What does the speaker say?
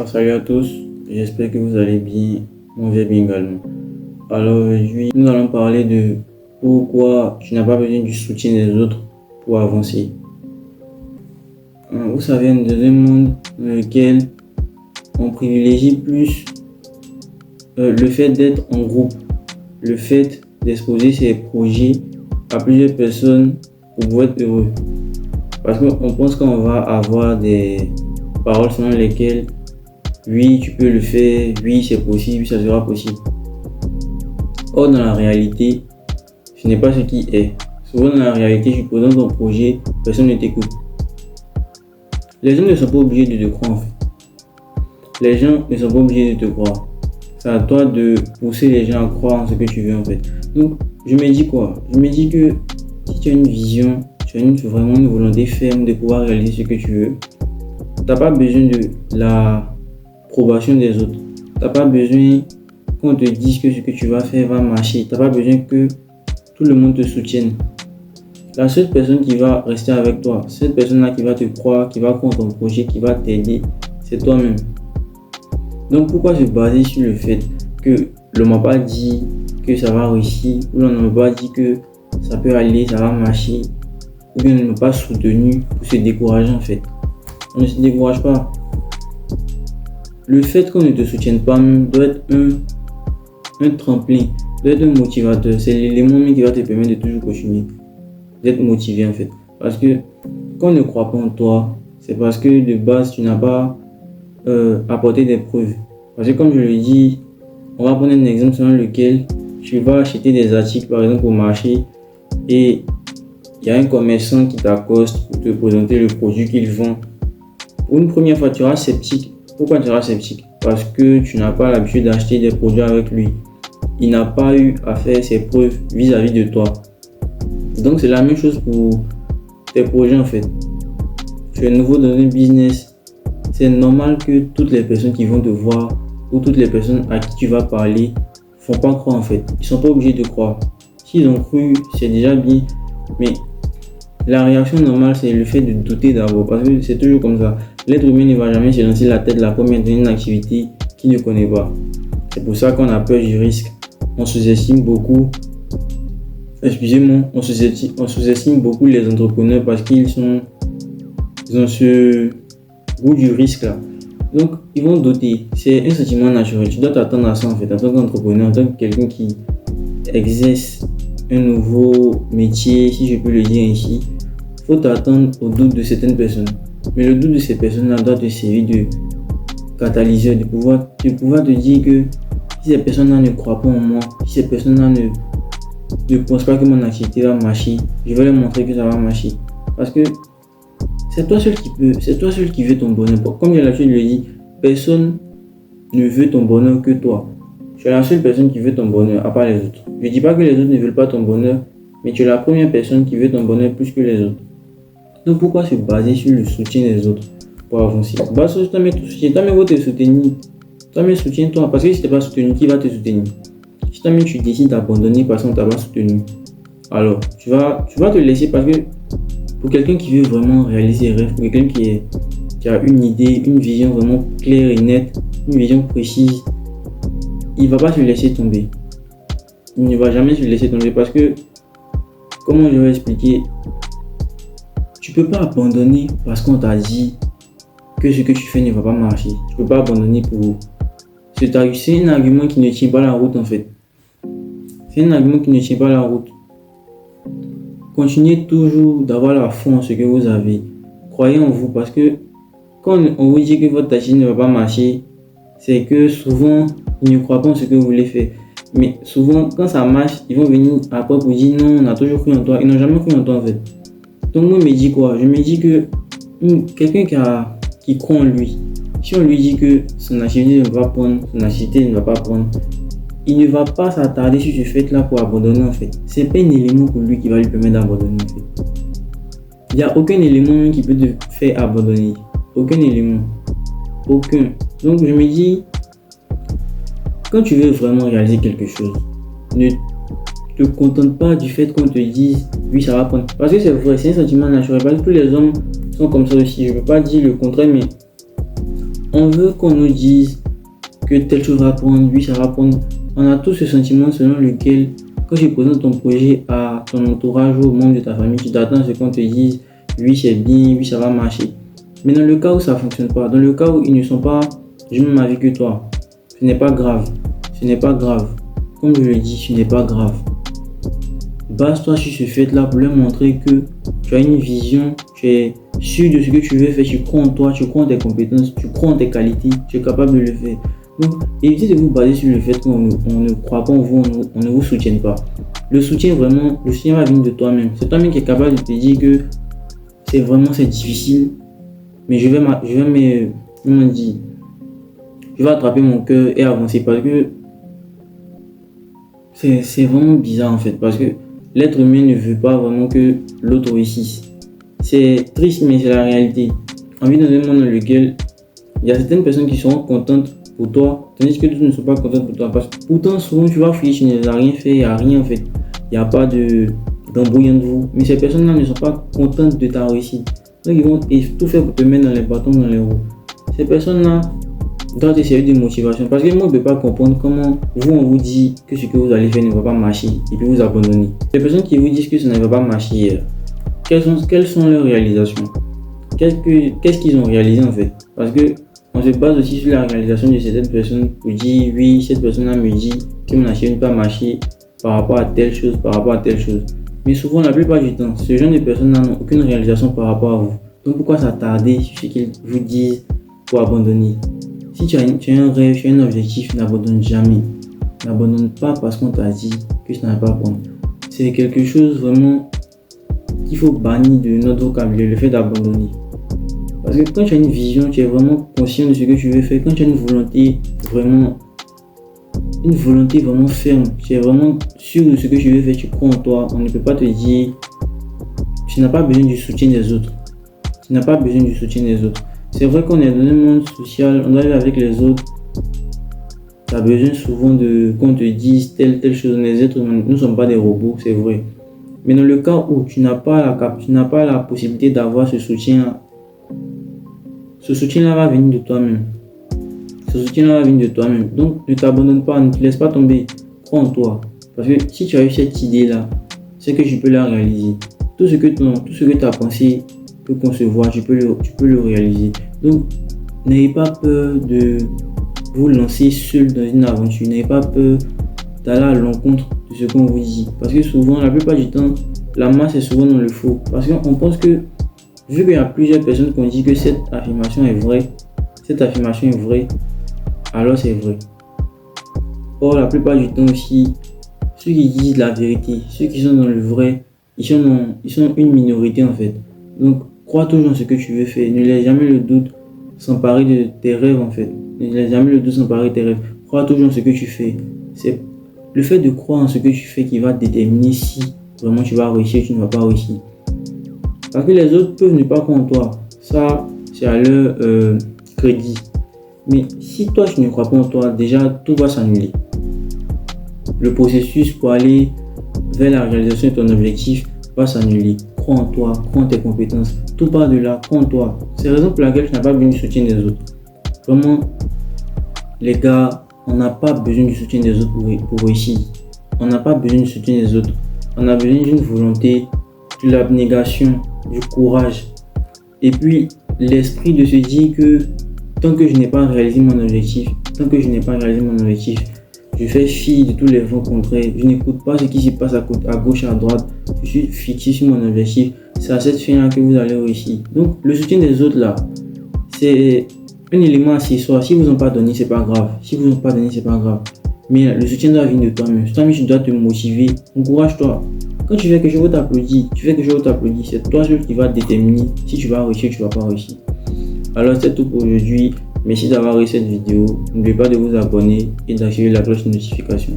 Salut à tous, j'espère que vous allez bien, moi je vais bien également. Alors aujourd'hui, nous allons parler de pourquoi tu n'as pas besoin du soutien des autres pour avancer. Vous savez, dans un monde dans lequel on privilégie plus le fait d'être en groupe, le fait d'exposer ses projets à plusieurs personnes pour être heureux. Parce qu'on pense qu'on va avoir des paroles selon lesquelles oui, tu peux le faire, oui, c'est possible, oui, ça sera possible. Or, dans la réalité, ce n'est pas ce qui est. Souvent, dans la réalité, tu présentes ton projet, personne ne t'écoute. Les gens ne sont pas obligés de te croire, en fait. Les gens ne sont pas obligés de te croire. C'est à toi de pousser les gens à croire en ce que tu veux, en fait. Donc, je me dis quoi? Je me dis que si tu as une vision, tu as vraiment une volonté ferme de pouvoir réaliser ce que tu veux, tu n'as pas besoin de l'approbation des autres. Tu n'as pas besoin qu'on te dise que ce que tu vas faire va marcher. Tu n'as pas besoin que tout le monde te soutienne. La seule personne qui va rester avec toi, cette personne-là qui va te croire, qui va croire ton projet, qui va t'aider, c'est toi-même. Donc pourquoi se baser sur le fait que l'on m'a pas dit que ça va réussir, ou l'on ne m'a pas dit que ça peut aller, ça va marcher, ou bien on ne m'a pas soutenu pour se décourager en fait. On ne se décourage pas. Le fait qu'on ne te soutienne pas même doit être un tremplin, doit être un motivateur. C'est l'élément même qui va te permettre de toujours continuer, d'être motivé en fait. Parce que quand on ne croit pas en toi, c'est parce que de base tu n'as pas apporté des preuves. Parce que comme je le dis, on va prendre un exemple selon lequel tu vas acheter des articles par exemple au marché et il y a un commerçant qui t'accoste pour te présenter le produit qu'il vend. Pour une première fois, tu seras sceptique. Pourquoi tu seras sceptique? Parce que tu n'as pas l'habitude d'acheter des produits avec lui. Il n'a pas eu à faire ses preuves vis-à-vis de toi. Donc c'est la même chose pour tes projets en fait. Tu es nouveau dans un business. C'est normal que toutes les personnes qui vont te voir ou toutes les personnes à qui tu vas parler ne font pas croire en fait. Ils ne sont pas obligés de croire. S'ils ont cru, c'est déjà bien. Mais la réaction normale, c'est le fait de douter d'abord. Parce que c'est toujours comme ça. L'être humain ne va jamais se lancer la tête la première dans une activité qu'il ne connaît pas. C'est pour ça qu'on a peur du risque. On sous-estime beaucoup. On sous-estime beaucoup les entrepreneurs parce qu'ils ont ce goût du risque là. Donc, ils vont douter. C'est un sentiment naturel. Tu dois t'attendre à ça en fait. En tant qu'entrepreneur, en tant que quelqu'un qui exerce un nouveau métier, si je peux le dire ainsi, il faut t'attendre au doute de certaines personnes. Mais le doute de ces personnes-là doit te servir de catalyseur, de pouvoir te dire que si ces personnes-là ne croient pas en moi, si ces personnes-là ne pensent pas que mon activité va marcher, je vais leur montrer que ça va marcher. Parce que c'est toi seul qui veux ton bonheur. Comme j'ai l'habitude de le dire, personne ne veut ton bonheur que toi. Tu es la seule personne qui veut ton bonheur, à part les autres. Je ne dis pas que les autres ne veulent pas ton bonheur, mais tu es la première personne qui veut ton bonheur plus que les autres. Donc pourquoi se baser sur le soutien des autres pour avancer? Base sur toi-même te soutien, toi-même va te soutenir. Toi-même soutiens-toi, parce que si tu n'es pas soutenu, qui va te soutenir? Si toi-même tu décides d'abandonner parce qu'on ne t'a pas soutenu, alors tu vas te laisser parce que pour quelqu'un qui veut vraiment réaliser ses rêves, pour quelqu'un qui a une idée, une vision vraiment claire et nette, une vision précise, il ne va pas se laisser tomber. Il ne va jamais se laisser tomber parce que, comment je vais expliquer, tu ne peux pas abandonner parce qu'on t'a dit que ce que tu fais ne va pas marcher. Tu ne peux pas abandonner pour... C'est un argument qui ne tient pas la route en fait. C'est un argument qui ne tient pas la route. Continuez toujours d'avoir la foi en ce que vous avez. Croyez en vous parce que quand on vous dit que votre activité ne va pas marcher, c'est que souvent, ils ne croient pas en ce que vous voulez faire. Mais souvent, quand ça marche, ils vont venir après pour dire non, on a toujours cru en toi. Ils n'ont jamais cru en toi en fait. Donc moi, je me dis quoi? Je me dis que quelqu'un qui croit en lui, si on lui dit que son activité ne va pas prendre, son activité ne va pas prendre, il ne va pas s'attarder sur ce fait-là pour abandonner en fait. C'est pas un élément pour lui qui va lui permettre d'abandonner en fait. Il n'y a aucun élément qui peut te faire abandonner. Aucun élément. Aucun. Donc je me dis, quand tu veux vraiment réaliser quelque chose, ne te contente pas du fait qu'on te dise oui ça va prendre. Parce que c'est vrai, c'est un sentiment naturel. Parce que tous les hommes sont comme ça aussi. Je ne peux pas dire le contraire, mais On veut qu'on nous dise que telle chose va prendre, oui, ça va prendre. On a tous ce sentiment selon lequel, quand tu présentes ton projet à ton entourage ou au membre de ta famille, tu t'attends à ce qu'on te dise, oui, c'est bien, oui, ça va marcher. Mais dans le cas où ça ne fonctionne pas, dans le cas où ils ne sont pas du même avis que toi, ce n'est pas grave. Ce n'est pas grave. Comme je le dis, ce n'est pas grave. Base-toi sur ce fait-là pour leur montrer que tu as une vision, tu es sûr de ce que tu veux faire, tu crois en toi, tu crois en tes compétences, tu crois en tes qualités, tu es capable de le faire. Donc, évitez de vous baser sur le fait qu'on ne croit pas en vous, on ne vous soutienne pas. Le soutien va venir de toi-même. C'est toi-même qui es capable de te dire que c'est difficile, mais je vais attraper mon cœur et avancer parce que c'est vraiment bizarre en fait, parce que l'être humain ne veut pas vraiment que l'autre réussisse. C'est triste, mais c'est la réalité. On vit dans un monde dans lequel il y a certaines personnes qui seront contentes pour toi, tandis que d'autres ne sont pas contentes pour toi. Parce que pourtant, souvent, tu vas fouiller, tu n'as rien fait, il n'y a rien en fait. Il n'y a pas d'embrouille entre vous. Mais ces personnes-là ne sont pas contentes de ta réussite. Donc, ils vont tout faire pour te mettre dans les bâtons, dans les roues. Ces personnes-là doivent te servir de motivation. Parce que moi, je ne peux pas comprendre comment on vous dit que ce que vous allez faire ne va pas marcher et puis vous abandonnez. Les personnes qui vous disent que ça ne va pas marcher, quelles sont leurs réalisations? Qu'est-ce qu'ils ont réalisé en fait? Parce que on se base aussi sur la réalisation de certaines personnes pour dire oui, cette personne-là me dit que mon achat ne peut pas marcher par rapport à telle chose, par rapport à telle chose. Mais souvent, la plupart du temps, ce genre de personnes-là n'ont aucune réalisation par rapport à vous. Donc pourquoi s'attarder sur ce qu'ils vous disent pour abandonner? Si tu as un rêve, tu as un objectif, n'abandonne jamais. N'abandonne pas parce qu'on t'a dit que ça n'a pas prendre. C'est quelque chose vraiment qu'il faut bannir de notre vocabulaire, le fait d'abandonner. Parce que quand tu as une vision, tu es vraiment conscient de ce que tu veux faire, quand tu as une volonté vraiment ferme, tu es vraiment sûr de ce que tu veux faire, tu crois en toi, on ne peut pas te dire, tu n'as pas besoin du soutien des autres. Tu n'as pas besoin du soutien des autres. C'est vrai qu'on est dans un monde social, on doit vivre avec les autres. Tu as besoin souvent qu'on te dise telle chose. Les êtres humains, nous ne sommes pas des robots, c'est vrai. Mais dans le cas où tu n'as pas la possibilité d'avoir ce soutien-là va venir de toi-même. Ce soutien-là va venir de toi-même. Donc, ne t'abandonne pas, ne te laisse pas tomber. Crois en toi. Parce que si tu as eu cette idée-là, c'est que tu peux la réaliser. Tout ce que ta pensée peut concevoir, tu peux le réaliser. Donc, n'ayez pas peur de vous lancer seul dans une aventure. N'ayez pas peur d'aller à l'encontre de ce qu'on vous dit. Parce que souvent, la plupart du temps, la masse est souvent dans le faux. Parce qu'on pense que, vu qu'il y a plusieurs personnes qui ont dit que cette affirmation est vraie, alors c'est vrai. Or, la plupart du temps aussi, ceux qui disent la vérité, ceux qui sont dans le vrai, ils sont une minorité en fait. Donc, crois toujours en ce que tu veux faire. Ne laisse jamais le doute s'emparer de tes rêves en fait. Ne laisse jamais le doute s'emparer de tes rêves. Crois toujours en ce que tu fais. C'est le fait de croire en ce que tu fais qui va déterminer si vraiment tu vas réussir ou tu ne vas pas réussir. Parce que les autres peuvent ne pas croire en toi. Ça, c'est à leur crédit. Mais si toi, tu ne crois pas en toi, déjà, tout va s'annuler. Le processus pour aller vers la réalisation de ton objectif va s'annuler. Crois en toi, crois en tes compétences. Tout part de là, crois en toi. C'est la raison pour laquelle tu n'as pas besoin du soutien des autres. Vraiment, les gars, on n'a pas besoin du soutien des autres pour réussir. On n'a pas besoin du soutien des autres. On a besoin d'une volonté, de l'abnégation, du courage. Et puis, l'esprit de se dire que tant que je n'ai pas réalisé mon objectif, je fais fi de tous les vents contraires. Je n'écoute pas ce qui se passe à gauche et à droite. Je suis fixé sur mon objectif. C'est à cette fin-là que vous allez réussir. Donc, le soutien des autres, là, c'est un élément accessoire. Si vous n'en pas donné, c'est pas grave. Mais le soutien doit venir de toi-même. Toi-même, tu dois te motiver. Encourage-toi. Quand tu fais quelque chose, t'applaudis. C'est toi seul qui va déterminer si tu vas réussir ou tu vas pas réussir. Alors, c'est tout pour aujourd'hui. Merci d'avoir regardé cette vidéo. N'oubliez pas de vous abonner et d'activer la cloche de notification.